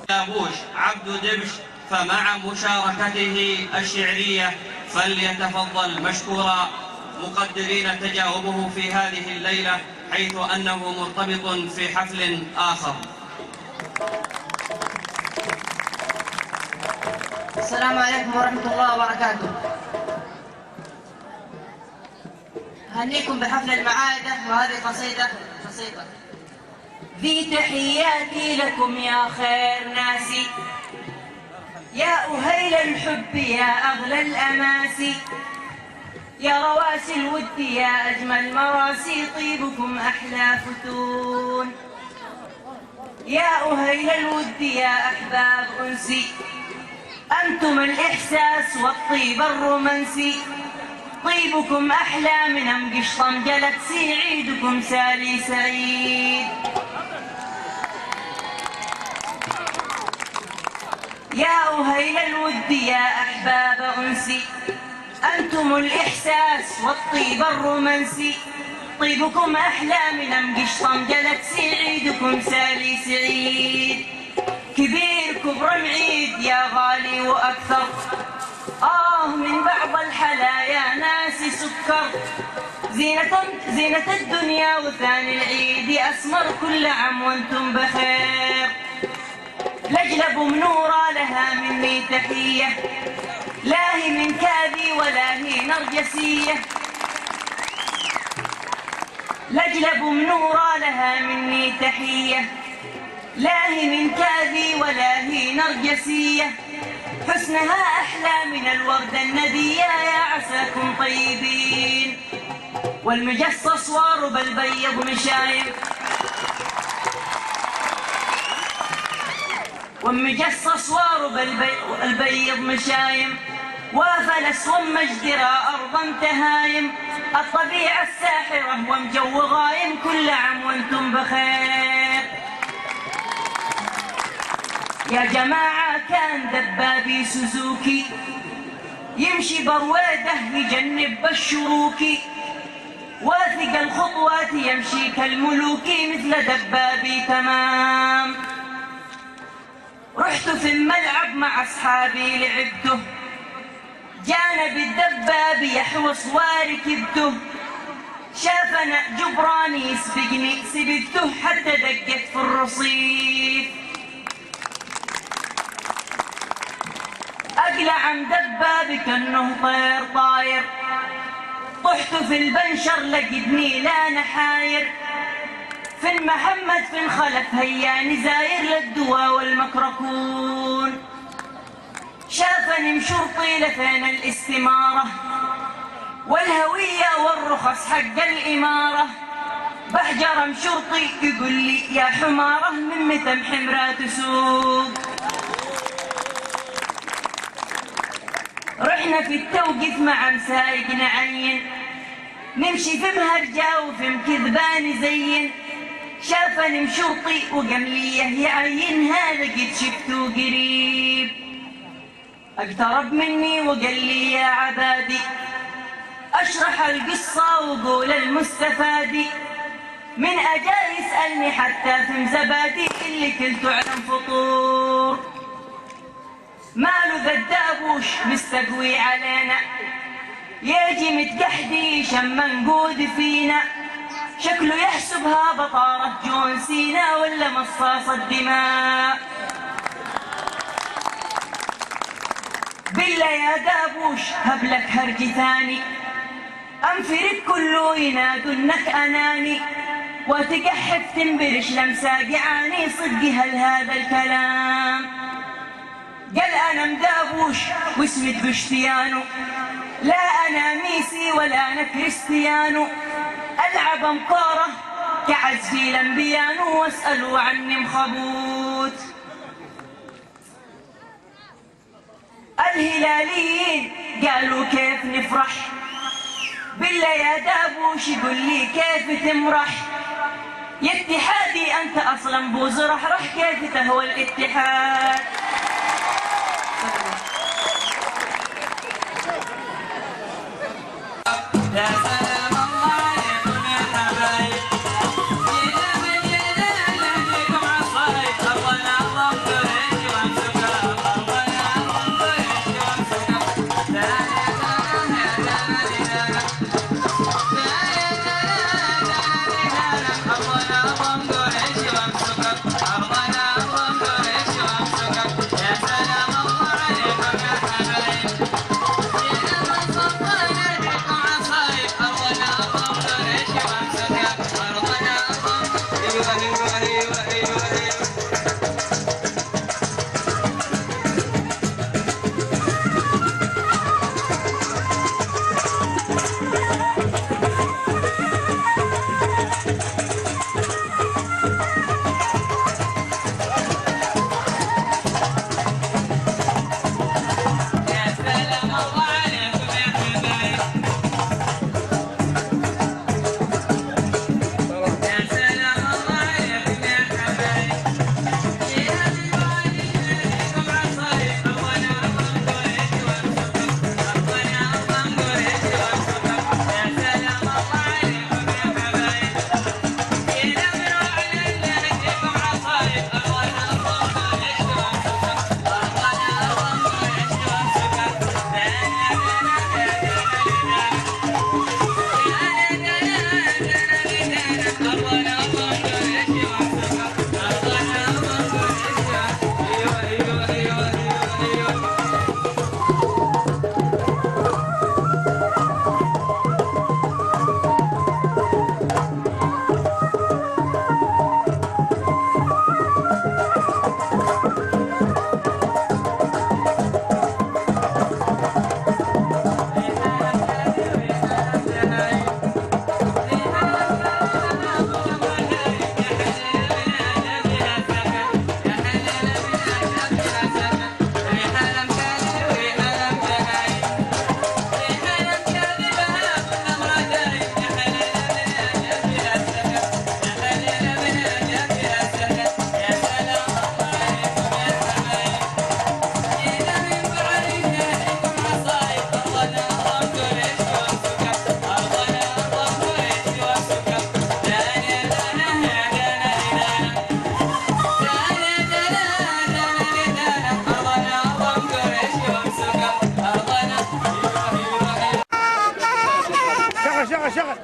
دابوش عبد دبش، فمع مشاركته الشعرية فليتفضل مشكورا، مقدرين تجاوبه في هذه الليلة حيث أنه مرتبط في حفل آخر. السلام عليكم ورحمة الله وبركاته. أهنيكم بحفل المعاهدة، وهذه قصيدة ذي تحياتي لكم يا خير ناسي، يا أهيل الحب يا أغلى الأماسي، يا رواسي الود يا أجمل مراسي، طيبكم أحلى فتون، يا أهيل الود يا أحباب أنسي، أنتم الإحساس والطيب الرومانسي، طيبكم أحلى من أمقشطم جلتسي، عيدكم سالي سعيد، يا أهيل الود يا أحباب أنسي، أنتم الإحساس والطيب الرومانسي، طيبكم أحلى من أمقشطم جلتسي، عيدكم سالي سعيد، كبير كبر العيد يا غالي وأكثر، من بعض الحلايا ناسي سكر، زينة الدنيا وثاني العيد أسمر، كل عام وانتم بخير، لجلب منورة لها مني تحية، لا هي من كاذي ولا هي نرجسية، لجلب منورة لها مني تحية، لا هي من كاذي ولا هي نرجسية، حسنها أحلى من الوردة الندية، يا عساكم طيبين، والمجصص وارب البيض مشايم، والمجصص وارب البيض مشايم، وفلس ومجدرة أرضا تهايم، الطبيعة الساحرة ومجو غايم، كل عام وانتم بخير، يا جماعة كان دبابي سوزوكي، يمشي برويده يجنب بالشروكي، واثق الخطوات يمشي كالملوكي، مثل دبابي تمام، رحت في الملعب مع أصحابي لعبته، جانب الدباب يحوص وركبته، شافنا جبراني يسبقني سبقته، حتى دقت في الرصيف، أقلع عن دبابي كأنه طير طاير، طحت في البنشر لقدني لا نحاير، في المحمد في الخلف هياني زاير للدواء والمكركون، شافني مشرطي لفين الاستمارة، والهوية والرخص حق الإمارة، بحجر مشرطي يقول لي يا حمارة، من متى محمرة تسوق، رحنا في التوقيف مع مسايق نعين، نمشي في مهرجة وفي مكذبان زين، شافني مشرطي وقمليه يعين، هذا قد شفته قريب، اقترب مني وقال لي يا عبادي، اشرح القصة وقول المستفادي، من اجا يسألني حتى في مزبادي، اللي كنت علم فطور، ماله ذا الدابوش مستقوي علينا، يجي متقحدي منقود فينا، شكله يحسبها بطارة جون سينا ولا مصاص الدماء. بالله يا دابوش هبلك هرج ثاني، أنفرك كله ينادنك أناني، وتقحف تنبرش لمساقعاني صدقي هل هذا الكلام؟ قال أنا مدابوش واسمي بشتيانو، لا أنا ميسي ولا أنا كريستيانو، ألعب مقارة كعزفي الأنبيانو واسألوا عني مخبوط. الهلاليين قالوا كيف نفرح، بالله يا دابوش يقول لي كيف تمرح، يا اتحادي أنت أصلا بوز رح كيف تهوى الاتحاد؟ يا سلام الله عليكم يا حبايب، جينا من جينا لكم عصايب، أرضنا الله قريش وامسكها، أرضنا الله قريش وامسكها، لا يا سلام يا سلام لنا، لا يا سلام لنا، أرضنا الله قريش وامسكها، أرضنا الله قريش وامسكها، يا سلام الله عليكم يا حبايب، جينا من صفنا لكم عصايب، أرضنا الله قريش وامسكها، أرضنا الله. أيوه أيوه أيوه أيوه أيوه. يا سلام الله عليكم يا حبايب، يا سلام الله عليكم يا حبايب، جينا من بعد لكم عصايب، أرضنا الله قريش وامسكها، أرضنا الله قريش وامسكها، يا سلام الله عليكم يا حبايب، جينا من بعد لكم عصايب، أرضنا الله قريش وامسكها، أرضنا الله قريش وامسكها، لا لا لا لا لا لا. شغل